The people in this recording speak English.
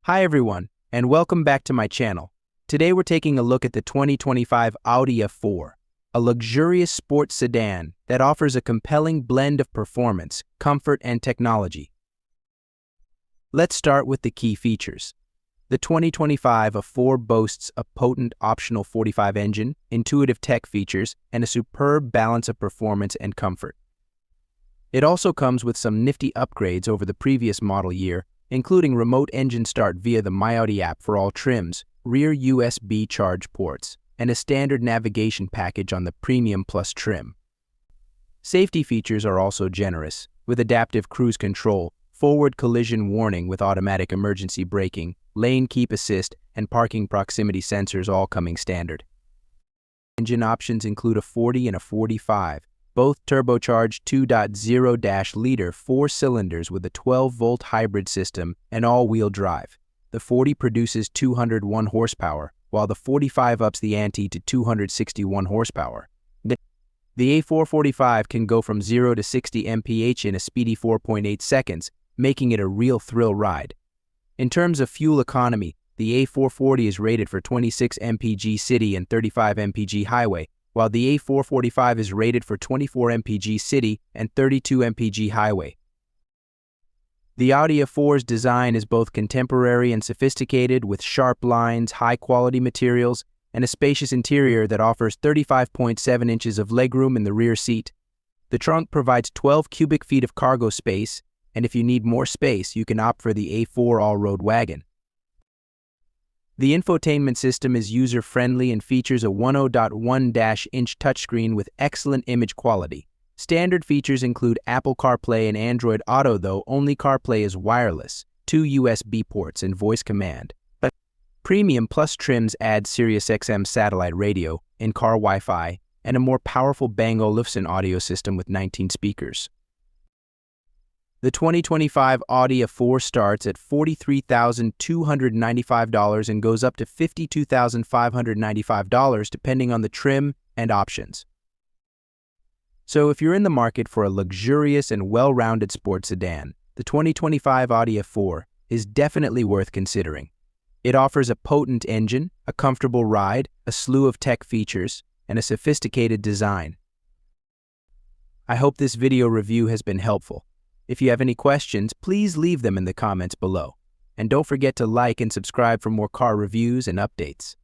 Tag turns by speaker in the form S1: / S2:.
S1: Hi everyone, and welcome back to my channel. Today we're taking a look at the 2025 Audi A4, a luxurious sports sedan that offers a compelling blend of performance, comfort, and technology. Let's start with the key features. The 2025 A4 boasts a potent optional 45 engine, intuitive tech features, and a superb balance of performance and comfort. It also comes with some nifty upgrades over the previous model year, including remote engine start via the My Audi app for all trims, rear USB charge ports, and a standard navigation package on the Premium Plus trim. Safety features are also generous, with adaptive cruise control, forward collision warning with automatic emergency braking, lane keep assist, and parking proximity sensors all coming standard. Engine options include a 40 and a 45, both turbocharged 2.0-liter 4 cylinders with a 12-volt hybrid system and all-wheel drive. The 40 produces 201 horsepower, while the 45 ups the ante to 261 horsepower. The A445 can go from 0 to 60 mph in a speedy 4.8 seconds, making it a real thrill ride. In terms of fuel economy, the A440 is rated for 26 mpg city and 35 mpg highway, while the A445 is rated for 24 mpg city and 32 mpg highway. The Audi A4's design is both contemporary and sophisticated, with sharp lines, high-quality materials, and a spacious interior that offers 35.7 inches of legroom in the rear seat. The trunk provides 12 cubic feet of cargo space, and if you need more space, you can opt for the A4 all-road wagon. The infotainment system is user-friendly and features a 10.1-inch touchscreen with excellent image quality. Standard features include Apple CarPlay and Android Auto, though only CarPlay is wireless, 2 USB ports, and voice command. But Premium Plus trims add SiriusXM satellite radio, in-car Wi-Fi, and a more powerful Bang & Olufsen audio system with 19 speakers. The 2025 Audi A4 starts at $43,295 and goes up to $52,595 depending on the trim and options. So if you're in the market for a luxurious and well-rounded sports sedan, the 2025 Audi A4 is definitely worth considering. It offers a potent engine, a comfortable ride, a slew of tech features, and a sophisticated design. I hope this video review has been helpful. If you have any questions, please leave them in the comments below. And don't forget to like and subscribe for more car reviews and updates.